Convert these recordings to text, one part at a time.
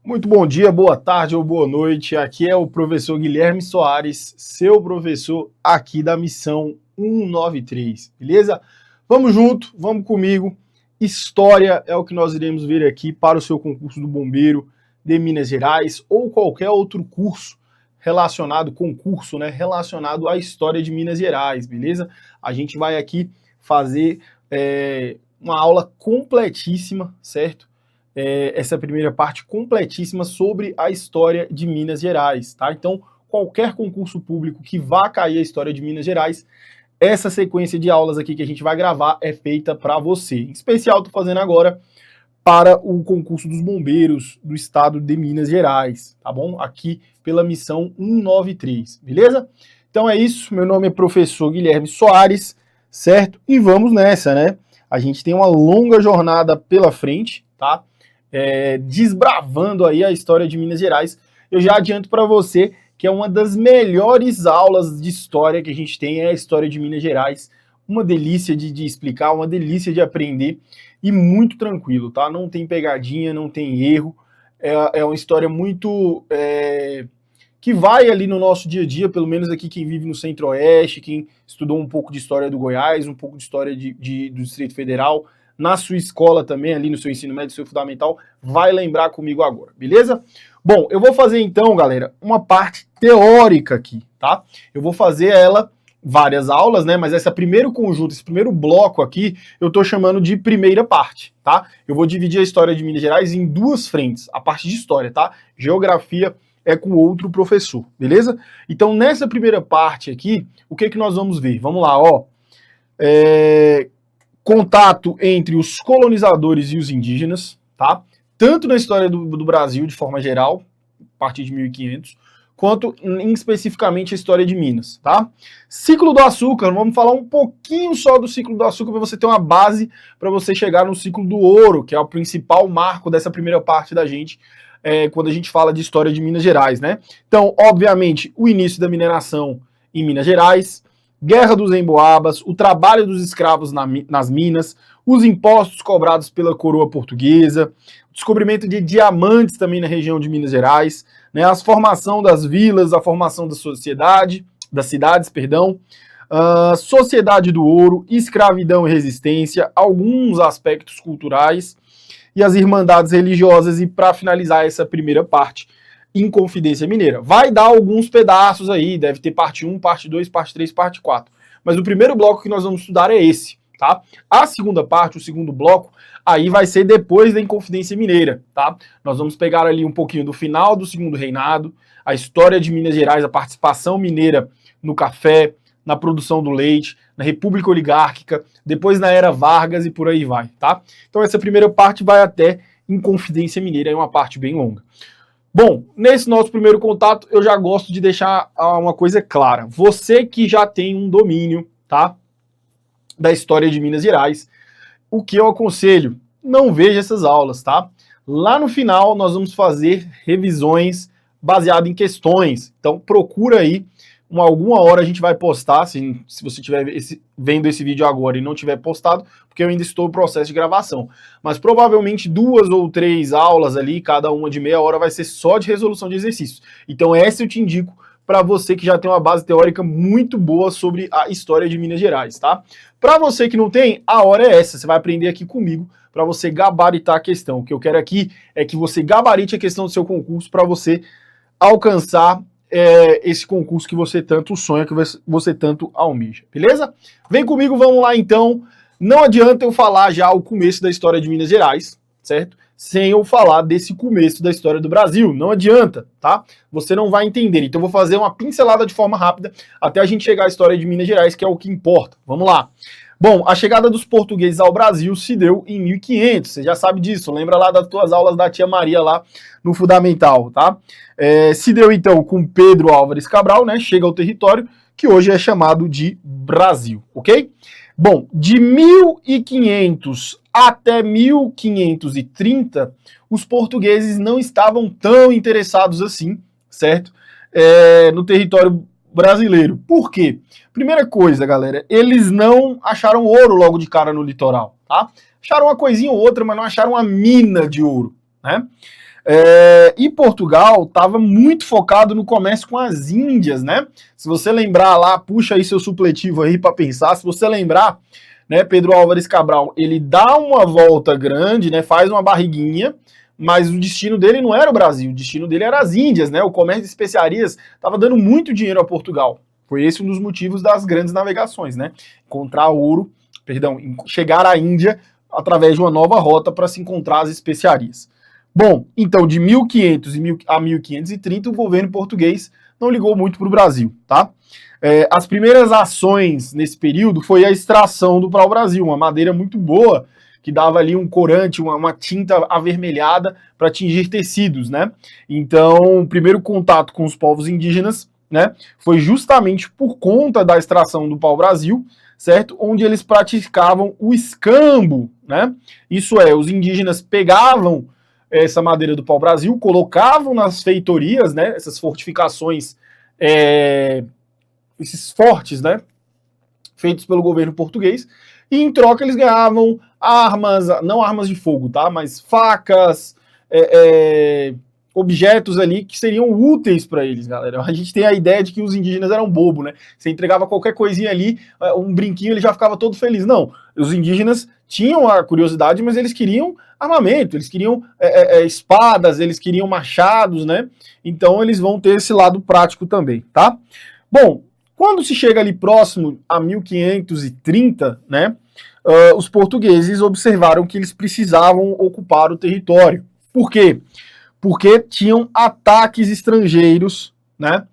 Muito bom dia, boa tarde ou boa noite. Aqui é o professor Guilherme Soares, seu professor aqui da missão 193, beleza? Vamos junto, vamos comigo. História é o que nós iremos ver aqui para o seu concurso do Bombeiro de Minas Gerais ou qualquer outro curso relacionado, concurso, né, relacionado à história de Minas Gerais, beleza? A gente vai aqui fazer uma aula completíssima, certo? Essa primeira parte completíssima sobre a história de Minas Gerais, tá? Então, qualquer concurso público que vá cair a história de Minas Gerais, essa sequência de aulas aqui que a gente vai gravar é feita para você. Em especial, estou fazendo agora para o concurso dos bombeiros do estado de Minas Gerais, tá bom? Aqui pela missão 193, beleza? Então é isso, meu nome é professor Guilherme Soares, certo? E vamos nessa, né? A gente tem uma longa jornada pela frente, tá? Desbravando aí a história de Minas Gerais. Eu já adianto para você que é uma das melhores aulas de história que a gente tem, é a história de Minas Gerais. Uma delícia de explicar, uma delícia de aprender e muito tranquilo, tá? Não tem pegadinha, não tem erro. É uma história muito que vai ali no nosso dia a dia, pelo menos aqui quem vive no Centro-Oeste, quem estudou um pouco de história do Goiás, um pouco de história do Distrito Federal, na sua escola também, ali no seu ensino médio, seu fundamental, vai lembrar comigo agora, beleza? Bom, eu vou fazer então, galera, uma parte teórica aqui, tá? Eu vou fazer ela, várias aulas, né? Mas esse primeiro conjunto, esse primeiro bloco aqui, eu tô chamando de primeira parte, tá? Eu vou dividir a história de Minas Gerais em duas frentes, a parte de história, tá? Geografia é com outro professor, beleza? Então, nessa primeira parte aqui, o que nós vamos ver? Vamos lá, ó. Contato entre os colonizadores e os indígenas, tá? Tanto na história do Brasil, de forma geral, a partir de 1500, quanto especificamente a história de Minas, tá? Ciclo do açúcar, vamos falar um pouquinho só do ciclo do açúcar para você ter uma base para você chegar no ciclo do ouro, que é o principal marco dessa primeira parte da gente, quando a gente fala de história de Minas Gerais, né? Então, obviamente, o início da mineração em Minas Gerais, Guerra dos Emboabas, o trabalho dos escravos nas minas, os impostos cobrados pela coroa portuguesa, o descobrimento de diamantes também na região de Minas Gerais, né, a formação das vilas, a formação das cidades, perdão, sociedade do ouro, escravidão e resistência, alguns aspectos culturais e as irmandades religiosas. E para finalizar essa primeira parte, Inconfidência Mineira. Vai dar alguns pedaços aí, deve ter parte 1, parte 2, parte 3, parte 4. Mas o primeiro bloco que nós vamos estudar é esse, tá? A segunda parte, o segundo bloco, aí vai ser depois da Inconfidência Mineira, tá? Nós vamos pegar ali um pouquinho do final do Segundo Reinado, a história de Minas Gerais, a participação mineira no café, na produção do leite, na República Oligárquica, depois na Era Vargas e por aí vai, tá? Então essa primeira parte vai até Inconfidência Mineira, é uma parte bem longa. Bom, nesse nosso primeiro contato, eu já gosto de deixar uma coisa clara. Você que já tem um domínio, tá, da história de Minas Gerais, o que eu aconselho? Não veja essas aulas, tá? Lá no final, nós vamos fazer revisões baseadas em questões. Então, procura aí, alguma hora a gente vai postar, se você estiver vendo esse vídeo agora e não tiver postado, porque eu ainda estou no processo de gravação. Mas provavelmente 2 ou 3 aulas ali, cada uma de meia hora, vai ser só de resolução de exercícios. Então essa eu te indico para você que já tem uma base teórica muito boa sobre a história de Minas Gerais, tá? Para você que não tem, a hora é essa, você vai aprender aqui comigo para você gabaritar a questão. O que eu quero aqui é que você gabarite a questão do seu concurso para você alcançar esse concurso que você tanto sonha, que você tanto almeja, beleza? Vem comigo, vamos lá então. Não adianta eu falar já o começo da história de Minas Gerais, certo? Sem eu falar desse começo da história do Brasil. Não adianta, tá? Você não vai entender. Então eu vou fazer uma pincelada de forma rápida até a gente chegar à história de Minas Gerais, que é o que importa. Vamos lá. Bom, a chegada dos portugueses ao Brasil se deu em 1500, você já sabe disso, lembra lá das tuas aulas da tia Maria lá no Fundamental, tá? Se deu então com Pedro Álvares Cabral, né? Chega ao território que hoje é chamado de Brasil, ok? Bom, de 1500 até 1530, os portugueses não estavam tão interessados assim, certo? No território brasileiro. Por quê? Primeira coisa, galera, eles não acharam ouro logo de cara no litoral, tá? Acharam uma coisinha ou outra, mas não acharam uma mina de ouro, né? E Portugal estava muito focado no comércio com as Índias, né? Se você lembrar lá, puxa aí seu supletivo aí para pensar, se você lembrar, né, Pedro Álvares Cabral, ele dá uma volta grande, né, faz uma barriguinha, mas o destino dele não era o Brasil, o destino dele era as Índias, né? O comércio de especiarias estava dando muito dinheiro a Portugal. Foi esse um dos motivos das grandes navegações, né? Encontrar ouro, chegar à Índia através de uma nova rota para se encontrar as especiarias. Bom, então de 1500 a 1530 o governo português não ligou muito para o Brasil, tá? As primeiras ações nesse período foi a extração do pau-brasil, uma madeira muito boa, que dava ali um corante, uma tinta avermelhada para tingir tecidos, né? Então, o primeiro contato com os povos indígenas, né, foi justamente por conta da extração do pau-brasil, certo? Onde eles praticavam o escambo, né? Isso é, os indígenas pegavam essa madeira do pau-brasil, colocavam nas feitorias, né, essas fortificações, esses fortes, né, feitos pelo governo português, e em troca eles ganhavam armas, não armas de fogo, tá, mas facas, objetos ali que seriam úteis para eles, galera. A gente tem a ideia de que os indígenas eram bobo, né? Você entregava qualquer coisinha ali, um brinquinho, ele já ficava todo feliz. Não, os indígenas tinham a curiosidade, mas eles queriam armamento, eles queriam espadas, eles queriam machados, né? Então eles vão ter esse lado prático também, tá? Bom, quando se chega ali próximo a 1530, né? Os portugueses observaram que eles precisavam ocupar o território. Por quê? Porque tinham ataques estrangeiros, né?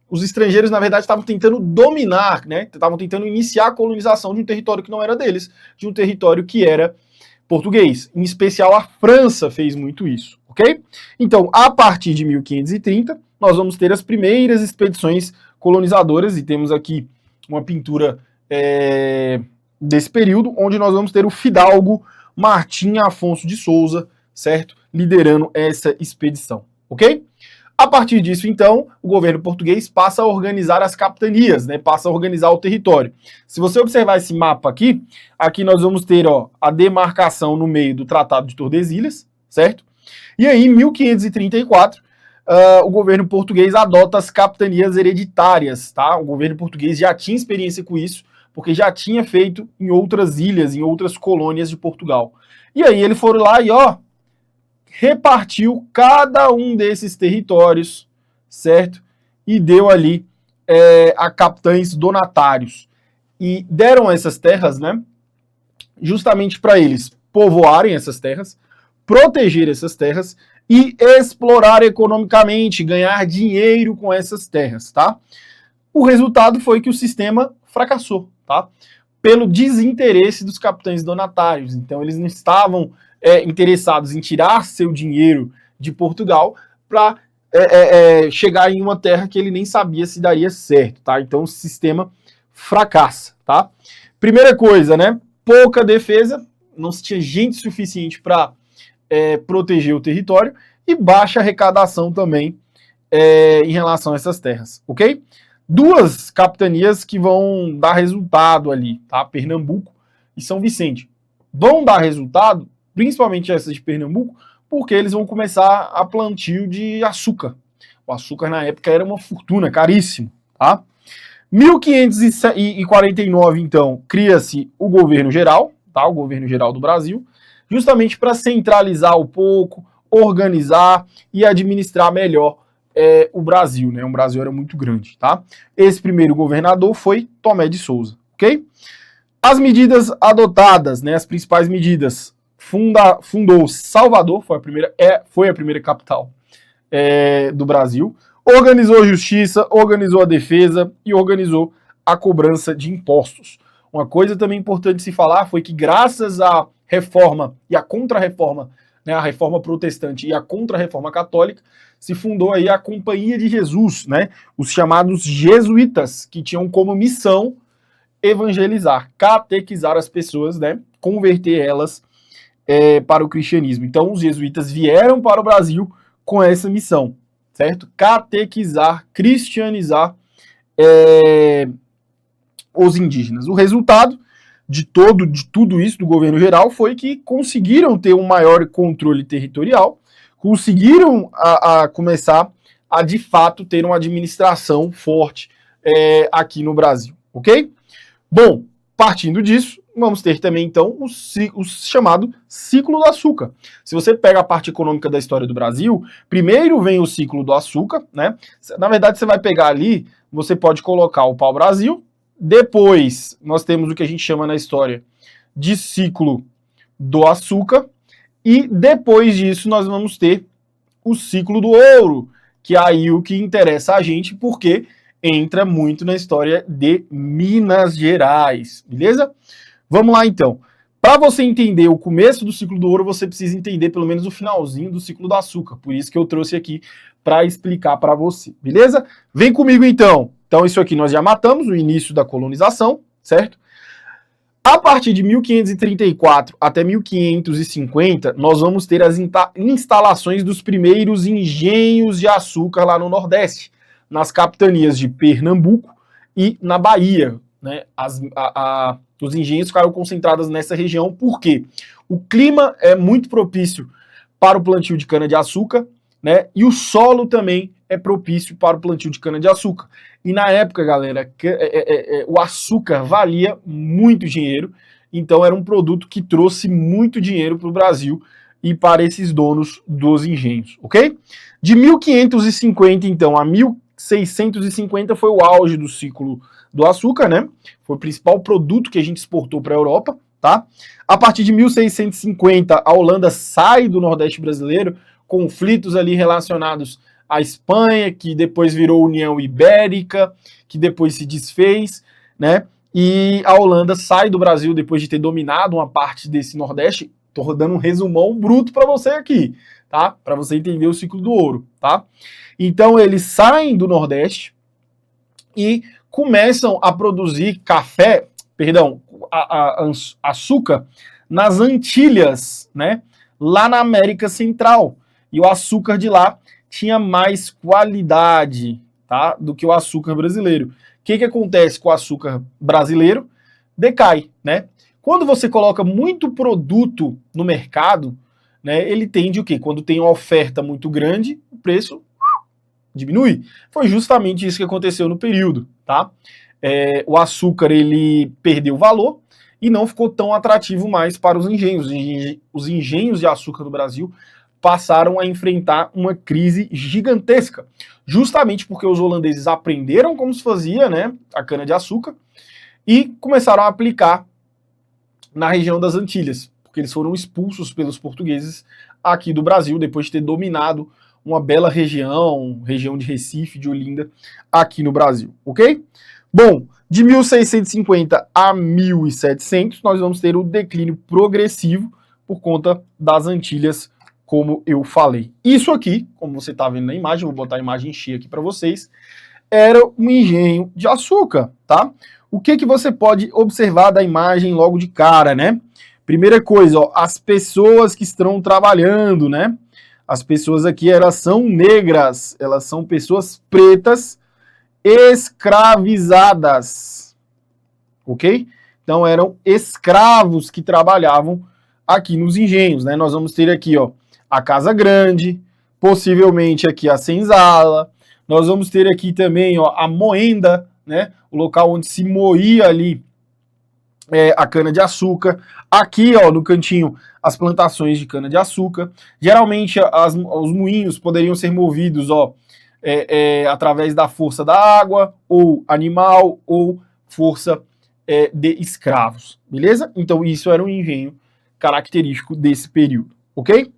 Os estrangeiros, na verdade, estavam tentando dominar, né? Estavam tentando iniciar a colonização de um território que não era deles, de um território que era português. Em especial, a França fez muito isso, ok? Então, a partir de 1530, nós vamos ter as primeiras expedições colonizadoras, e temos aqui uma pintura desse período, onde nós vamos ter o fidalgo Martim Afonso de Souza, certo? Liderando essa expedição, ok? A partir disso, então, o governo português passa a organizar as capitanias, né? Passa a organizar o território. Se você observar esse mapa aqui, aqui nós vamos ter, ó, a demarcação no meio do Tratado de Tordesilhas, certo? E aí, em 1534, o governo português adota as capitanias hereditárias, tá? O governo português já tinha experiência com isso, porque já tinha feito em outras ilhas, em outras colônias de Portugal. E aí eles foram lá e, ó, repartiu cada um desses territórios, certo? E deu ali a capitães donatários. E deram essas terras, né? Justamente para eles povoarem essas terras, proteger essas terras e explorar economicamente, ganhar dinheiro com essas terras, tá? O resultado foi que o sistema fracassou, tá? Pelo desinteresse dos capitães donatários. Então, eles não estavam interessados em tirar seu dinheiro de Portugal para chegar em uma terra que ele nem sabia se daria certo, tá? Então, o sistema fracassa, tá? Primeira coisa, né? Pouca defesa, não se tinha gente suficiente para proteger o território, e baixa arrecadação também em relação a essas terras, ok? Duas capitanias que vão dar resultado ali, tá? Pernambuco e São Vicente. Vão dar resultado, principalmente essas de Pernambuco, porque eles vão começar a plantio de açúcar. O açúcar na época era uma fortuna, caríssimo, tá? 1549, então, cria-se o governo geral, tá? O governo geral do Brasil, justamente para centralizar um pouco, organizar e administrar melhor o Brasil, né? O Brasil era muito grande, tá? Esse primeiro governador foi Tomé de Souza, ok? As medidas adotadas, né? As principais medidas, fundou Salvador, foi a primeira capital do Brasil, organizou a justiça, organizou a defesa e organizou a cobrança de impostos. Uma coisa também importante se falar foi que graças à reforma e à contra-reforma, né, a reforma protestante e a contra-reforma católica, se fundou aí a Companhia de Jesus, né, os chamados jesuítas, que tinham como missão evangelizar, catequizar as pessoas, né, converter elas para o cristianismo. Então, os jesuítas vieram para o Brasil com essa missão, certo? Catequizar, cristianizar os indígenas. O resultado de tudo isso do governo geral foi que conseguiram ter um maior controle territorial conseguiram a começar a, de fato, ter uma administração forte aqui no Brasil, ok? Bom, partindo disso, vamos ter também, então, o chamado ciclo do açúcar. Se você pega a parte econômica da história do Brasil, primeiro vem o ciclo do açúcar, né? Na verdade, você vai pegar ali, você pode colocar o pau-brasil, depois nós temos o que a gente chama na história de ciclo do açúcar, e depois disso nós vamos ter o ciclo do ouro, que é aí o que interessa a gente, porque entra muito na história de Minas Gerais, beleza? Vamos lá então. Para você entender o começo do ciclo do ouro, você precisa entender pelo menos o finalzinho do ciclo do açúcar. Por isso que eu trouxe aqui para explicar para você, beleza? Vem comigo então. Então isso aqui nós já matamos, o início da colonização, certo? A partir de 1534 até 1550, nós vamos ter as instalações dos primeiros engenhos de açúcar lá no Nordeste, nas capitanias de Pernambuco e na Bahia, né? Os engenhos ficaram concentrados nessa região porque o clima é muito propício para o plantio de cana-de-açúcar, né? E o solo também é propício para o plantio de cana-de-açúcar. E na época, galera, o açúcar valia muito dinheiro, então era um produto que trouxe muito dinheiro para o Brasil e para esses donos dos engenhos, ok? De 1550, então, a 1650 foi o auge do ciclo do açúcar, né? Foi o principal produto que a gente exportou para a Europa, tá? A partir de 1650, a Holanda sai do Nordeste brasileiro, conflitos ali relacionados à Espanha, que depois virou União Ibérica, que depois se desfez, né? E a Holanda sai do Brasil depois de ter dominado uma parte desse Nordeste. Tô dando um resumão bruto para você aqui, tá? Para você entender o ciclo do ouro, tá? Então eles saem do Nordeste e começam a produzir açúcar nas Antilhas, né? Lá na América Central. E o açúcar de lá tinha mais qualidade, tá? Do que o açúcar brasileiro. O que acontece com o açúcar brasileiro? Decai, né? Quando você coloca muito produto no mercado, né, ele tende o quê? Quando tem uma oferta muito grande, o preço diminui. Foi justamente isso que aconteceu no período, tá? O açúcar, ele perdeu valor e não ficou tão atrativo mais para os engenhos. Os engenhos de açúcar no Brasil passaram a enfrentar uma crise gigantesca, justamente porque os holandeses aprenderam como se fazia, né, a cana-de-açúcar e começaram a aplicar na região das Antilhas, porque eles foram expulsos pelos portugueses aqui do Brasil, depois de ter dominado uma bela região de Recife, de Olinda, aqui no Brasil, ok? Bom, de 1650 a 1700, nós vamos ter o declínio progressivo por conta das Antilhas, como eu falei. Isso aqui, como você está vendo na imagem, vou botar a imagem cheia aqui para vocês, era um engenho de açúcar, tá? O que você pode observar da imagem logo de cara, né? Primeira coisa, ó, as pessoas que estão trabalhando, né? As pessoas aqui, elas são negras, elas são pessoas pretas escravizadas, ok? Então eram escravos que trabalhavam aqui nos engenhos, né? Nós vamos ter aqui, ó, a casa grande, possivelmente aqui a senzala, nós vamos ter aqui também, ó, a moenda, né? O local onde se moía ali a cana-de-açúcar. Aqui, ó, no cantinho, as plantações de cana-de-açúcar. Geralmente, os moinhos poderiam ser movidos, ó, através da força da água, ou animal, ou força de escravos, beleza? Então, isso era um engenho característico desse período, ok?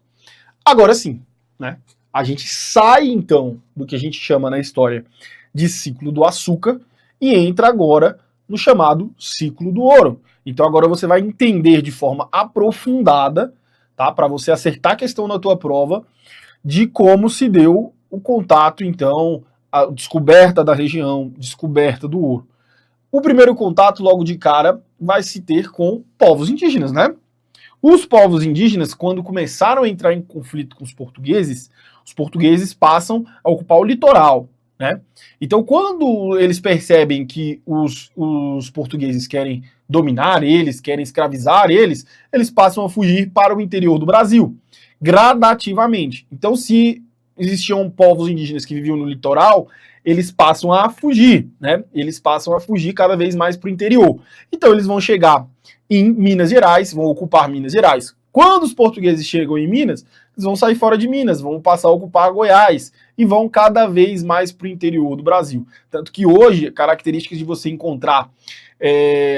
Agora sim, né? A gente sai, então, do que a gente chama na história de ciclo do açúcar e entra agora no chamado ciclo do ouro. Então agora você vai entender de forma aprofundada, tá? Para você acertar a questão na tua prova, de como se deu o contato, então, a descoberta da região, descoberta do ouro. O primeiro contato, logo de cara, vai se ter com povos indígenas, né? Os povos indígenas, quando começaram a entrar em conflito com os portugueses passam a ocupar o litoral, né? Então, quando eles percebem que os portugueses querem dominar eles, querem escravizar eles, eles passam a fugir para o interior do Brasil. gradativamente. Então, se existiam povos indígenas que viviam no litoral, eles passam a fugir, né? Eles passam a fugir cada vez mais para o interior. Então, eles vão chegar em Minas Gerais, vão ocupar Minas Gerais. Quando os portugueses chegam em Minas, eles vão sair fora de Minas, vão passar a ocupar Goiás e vão cada vez mais para o interior do Brasil. Tanto que hoje, características de você encontrar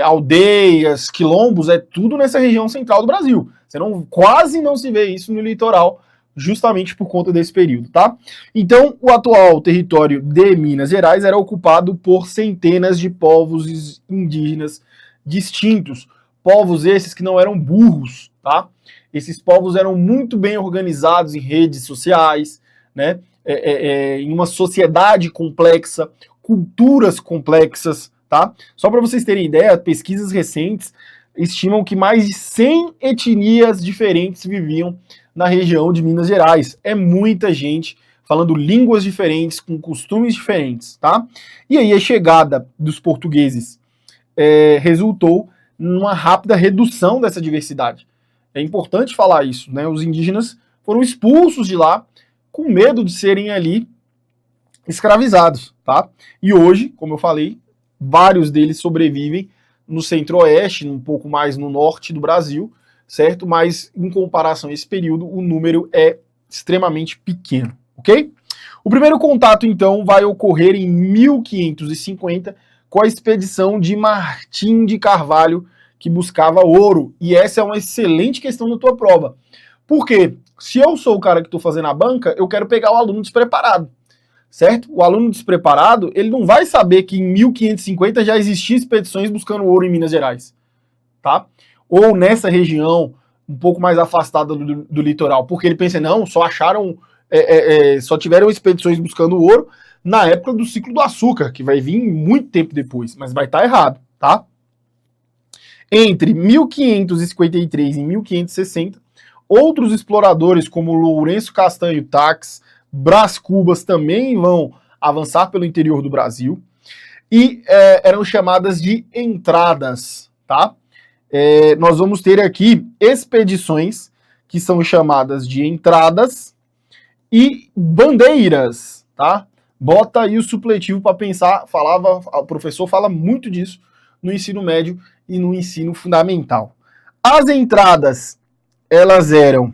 aldeias, quilombos, é tudo nessa região central do Brasil. Você quase não se vê isso no litoral, justamente por conta desse período, tá? Então, o atual território de Minas Gerais era ocupado por centenas de povos indígenas distintos. Povos esses que não eram burros, tá? Esses povos eram muito bem organizados em redes sociais, né? Em uma sociedade complexa, culturas complexas, tá? Só para vocês terem ideia, pesquisas recentes estimam que mais de 100 etnias diferentes viviam na região de Minas Gerais. É muita gente falando línguas diferentes, com costumes diferentes, tá? E aí a chegada dos portugueses resultou numa rápida redução dessa diversidade. É importante falar isso, né? Os indígenas foram expulsos de lá com medo de serem ali escravizados, tá? E hoje, como eu falei, vários deles sobrevivem no centro-oeste, um pouco mais no norte do Brasil, certo? Mas em comparação a esse período, o número é extremamente pequeno, ok? O primeiro contato, então, vai ocorrer em 1550 com a expedição de Martim de Carvalho, que buscava ouro. E essa é uma excelente questão na tua prova. Por quê? Se eu sou o cara que estou fazendo a banca, eu quero pegar o aluno despreparado, certo? O aluno despreparado, ele não vai saber que em 1550 já existiam expedições buscando ouro em Minas Gerais, tá? Ou nessa região um pouco mais afastada do litoral, porque ele pensa, não, só acharam, só tiveram expedições buscando ouro na época do ciclo do açúcar, que vai vir muito tempo depois, mas vai estar errado, tá? Entre 1553 e 1560, outros exploradores como Lourenço Castanho Tax, Brás Cubas também vão avançar pelo interior do Brasil e eram chamadas de entradas, tá? Nós vamos ter aqui expedições que são chamadas de entradas e bandeiras, tá? Bota aí o supletivo para pensar, o professor fala muito disso no ensino médio e no ensino fundamental. As entradas, elas eram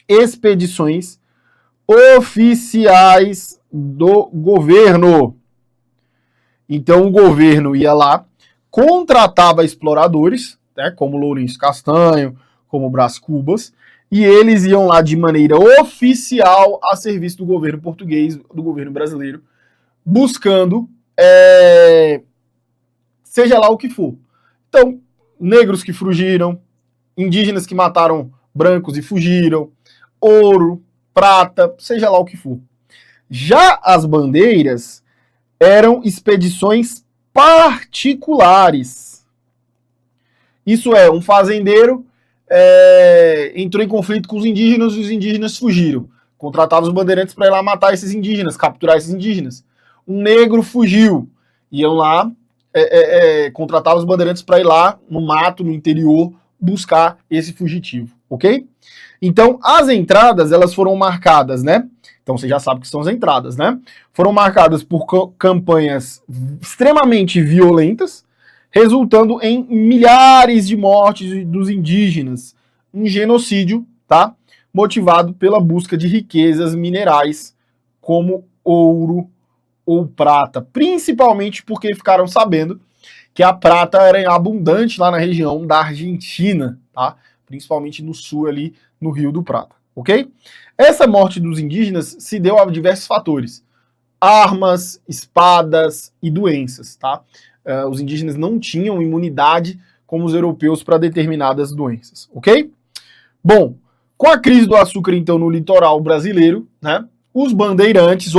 expedições oficiais do governo. Então o governo ia lá, contratava exploradores, né, como Lourenço Castanho, como Brás Cubas, e eles iam lá de maneira oficial a serviço do governo português, do governo brasileiro, buscando seja lá o que for. Então, negros que fugiram, indígenas que mataram brancos e fugiram, ouro, prata, seja lá o que for. Já as bandeiras eram expedições particulares. Isso é, um fazendeiro entrou em conflito com os indígenas e os indígenas fugiram. Contratava os bandeirantes para ir lá matar esses indígenas, capturar esses indígenas. Um negro fugiu. Iam lá, contratava os bandeirantes para ir lá no mato, no interior, buscar esse fugitivo, ok? Então, as entradas, elas foram marcadas, né? Então, você já sabe que são as entradas, né? Foram marcadas por campanhas extremamente violentas, resultando em milhares de mortes dos indígenas. Um genocídio, tá? Motivado pela busca de riquezas minerais, como ouro ou prata. Principalmente porque ficaram sabendo que a prata era abundante lá na região da Argentina, tá? Principalmente no sul ali, no Rio do Prata, ok? Essa morte dos indígenas se deu a diversos fatores. Armas, espadas e doenças, tá? Os indígenas não tinham imunidade como os europeus para determinadas doenças, ok? Bom, com a crise do açúcar, então, no litoral brasileiro, né? Os bandeirantes,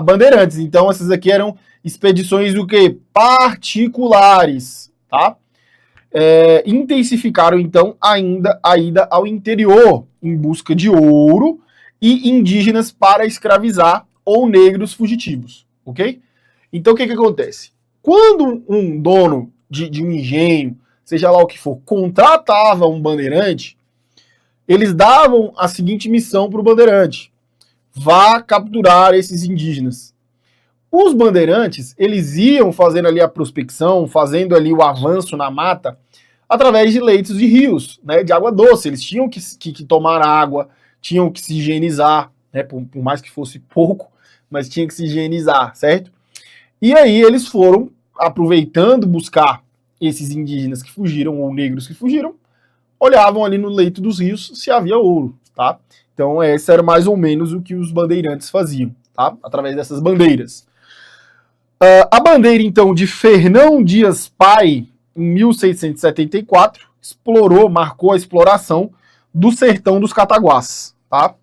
bandeirantes, então essas aqui eram expedições do quê? Particulares, tá? Intensificaram, então, ainda a ida ao interior em busca de ouro e indígenas para escravizar ou negros fugitivos, ok? Então, o que acontece? Quando um dono de um engenho, seja lá o que for, contratava um bandeirante, eles davam a seguinte missão para o bandeirante: vá capturar esses indígenas. Os bandeirantes, eles iam fazendo ali a prospecção, fazendo ali o avanço na mata, através de leitos de rios, né, de água doce. Eles tinham que tomar água, tinham que se higienizar, né, por mais que fosse pouco, mas tinha que se higienizar, certo? E aí eles foram, aproveitando buscar esses indígenas que fugiram, ou negros que fugiram, olhavam ali no leito dos rios se havia ouro, tá? Então esse era mais ou menos o que os bandeirantes faziam, tá? Através dessas bandeiras. A bandeira, então, de Fernão Dias Pai, em 1674, marcou a exploração do sertão dos Cataguás, tá?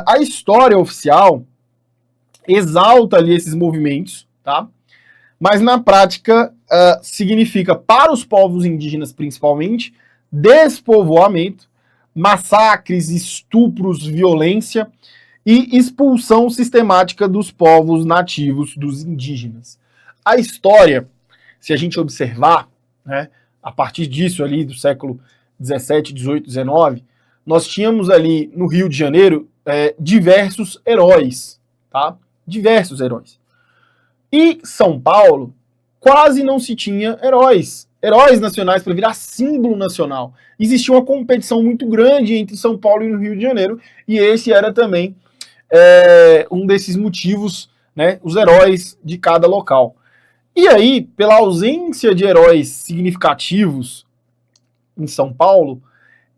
A história oficial exalta ali esses movimentos, tá? Mas na prática significa, para os povos indígenas principalmente, despovoamento, massacres, estupros, violência e expulsão sistemática dos povos nativos, dos indígenas. A história, se a gente observar, né, a partir disso ali do século 17, 18, 19, nós tínhamos ali no Rio de Janeiro diversos heróis, tá? Diversos heróis. E São Paulo quase não se tinha heróis nacionais para virar símbolo nacional. Existia uma competição muito grande entre São Paulo e o Rio de Janeiro, e esse era também um desses motivos, né, os heróis de cada local. E aí, pela ausência de heróis significativos em São Paulo,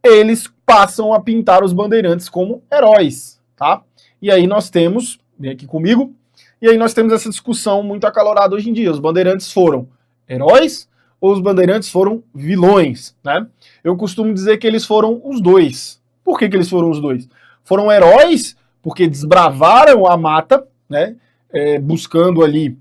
eles passam a pintar os bandeirantes como heróis, tá? E aí nós temos, vem aqui comigo, e aí nós temos essa discussão muito acalorada hoje em dia. Os bandeirantes foram heróis ou os bandeirantes foram vilões, né? Eu costumo dizer que eles foram os dois. Por que eles foram os dois? Foram heróis porque desbravaram a mata, né? Buscando ali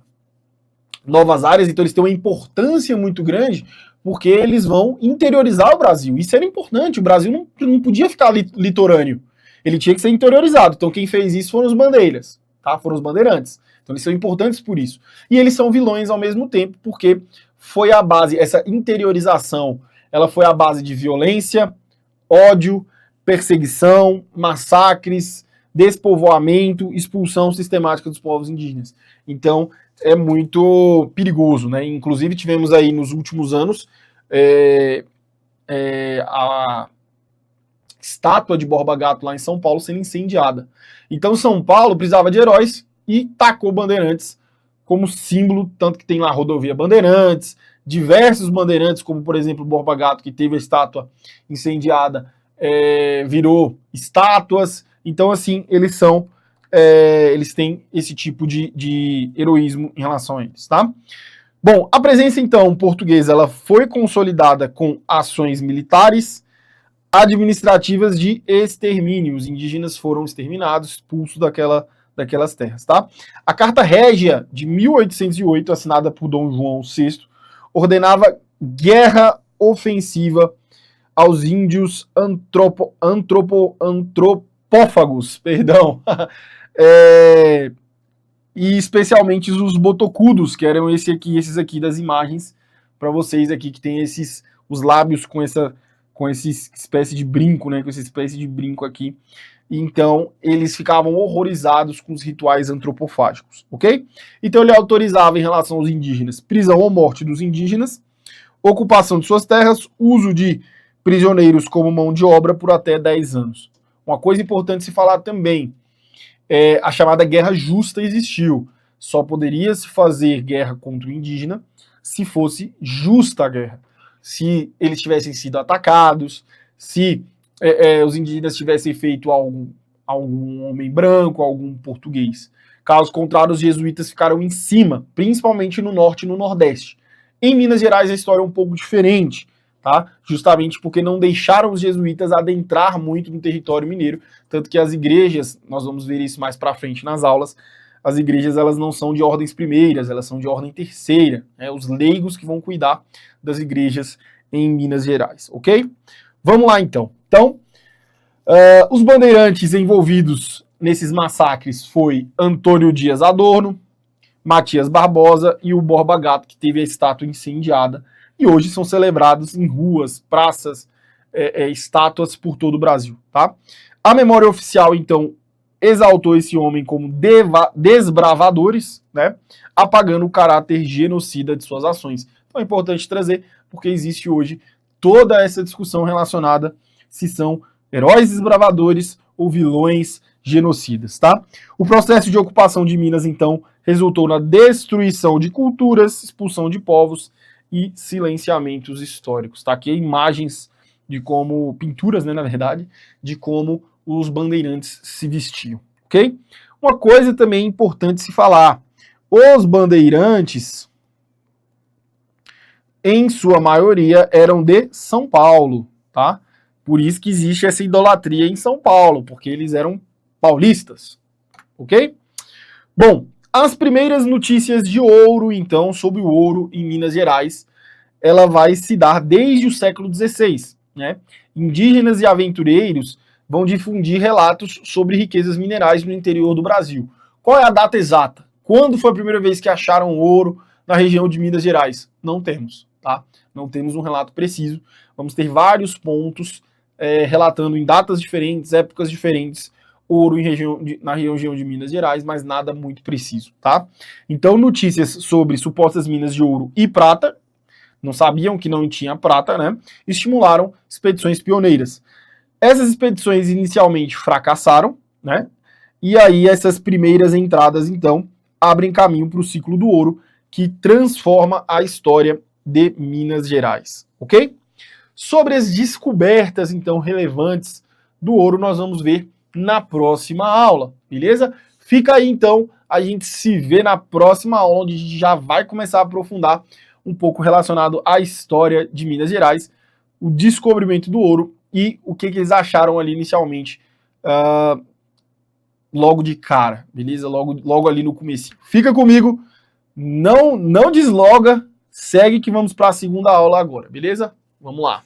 novas áreas, então eles têm uma importância muito grande, porque eles vão interiorizar o Brasil. Isso era importante, o Brasil não podia ficar litorâneo, ele tinha que ser interiorizado. Então quem fez isso foram os bandeiras, tá? Foram os bandeirantes. Então eles são importantes por isso. E eles são vilões ao mesmo tempo, porque foi a base, essa interiorização, ela foi a base de violência, ódio, perseguição, massacres, despovoamento, expulsão sistemática dos povos indígenas. Então, é muito perigoso, né? Inclusive, tivemos aí nos últimos anos a estátua de Borba Gato lá em São Paulo sendo incendiada. Então, São Paulo precisava de heróis e tacou Bandeirantes como símbolo, tanto que tem lá a rodovia Bandeirantes, diversos bandeirantes, como por exemplo Borba Gato, que teve a estátua incendiada, virou estátuas. Então, assim, eles têm esse tipo de heroísmo em relação a eles, tá? Bom, a presença, então, portuguesa, ela foi consolidada com ações militares, administrativas de extermínio. Os indígenas foram exterminados, expulsos daquelas terras, tá? A Carta Régia de 1808, assinada por Dom João VI, ordenava guerra ofensiva aos índios antropófagos, perdão, e especialmente os botocudos, que eram esses aqui das imagens, para vocês aqui que tem os lábios com essa espécie de brinco, né, com essa espécie de brinco aqui. Então, eles ficavam horrorizados com os rituais antropofágicos, ok? Então, ele autorizava em relação aos indígenas prisão ou morte dos indígenas, ocupação de suas terras, uso de prisioneiros como mão de obra por até 10 anos. Uma coisa importante se falar também, a chamada guerra justa existiu. Só poderia se fazer guerra contra o indígena se fosse justa a guerra. Se eles tivessem sido atacados, se os indígenas tivessem feito algum homem branco, algum português. Caso contrário, os jesuítas ficaram em cima, principalmente no norte e no nordeste. Em Minas Gerais a história é um pouco diferente, tá? Justamente porque não deixaram os jesuítas adentrar muito no território mineiro, tanto que as igrejas, nós vamos ver isso mais para frente nas aulas, as igrejas elas não são de ordens primeiras, elas são de ordem terceira, né? Os leigos que vão cuidar das igrejas em Minas Gerais, ok? Vamos lá então. Então, os bandeirantes envolvidos nesses massacres foi Antônio Dias Adorno, Matias Barbosa e o Borba Gato, que teve a estátua incendiada, e hoje são celebrados em ruas, praças, estátuas por todo o Brasil, tá? A memória oficial, então, exaltou esse homem como desbravadores, né? Apagando o caráter genocida de suas ações. Então é importante trazer, porque existe hoje toda essa discussão relacionada se são heróis desbravadores ou vilões genocidas, tá? O processo de ocupação de Minas, então, resultou na destruição de culturas, expulsão de povos e silenciamentos históricos, tá? Aqui imagens de como, pinturas, né, na verdade, de como os bandeirantes se vestiam, ok? Uma coisa também importante se falar, os bandeirantes, em sua maioria, eram de São Paulo, tá? Por isso que existe essa idolatria em São Paulo, porque eles eram paulistas, ok? Bom, as primeiras notícias de ouro, então, sobre o ouro em Minas Gerais, ela vai se dar desde o século XVI, né? Indígenas e aventureiros vão difundir relatos sobre riquezas minerais no interior do Brasil. Qual é a data exata? Quando foi a primeira vez que acharam ouro na região de Minas Gerais? Não temos, tá? Não temos um relato preciso. Vamos ter vários pontos relatando em datas diferentes, épocas diferentes, ouro na região de Minas Gerais, mas nada muito preciso, tá? Então, notícias sobre supostas minas de ouro e prata, não sabiam que não tinha prata, né? Estimularam expedições pioneiras. Essas expedições inicialmente fracassaram, né? E aí essas primeiras entradas, então, abrem caminho para o ciclo do ouro, que transforma a história de Minas Gerais, ok? Sobre as descobertas, então, relevantes do ouro, nós vamos ver na próxima aula, beleza? Fica aí, então, a gente se vê na próxima aula, onde a gente já vai começar a aprofundar um pouco relacionado à história de Minas Gerais, o descobrimento do ouro e o que eles acharam ali inicialmente, logo de cara, beleza? Logo ali no começo. Fica comigo, não desloga, segue que vamos para a segunda aula agora, beleza? Vamos lá.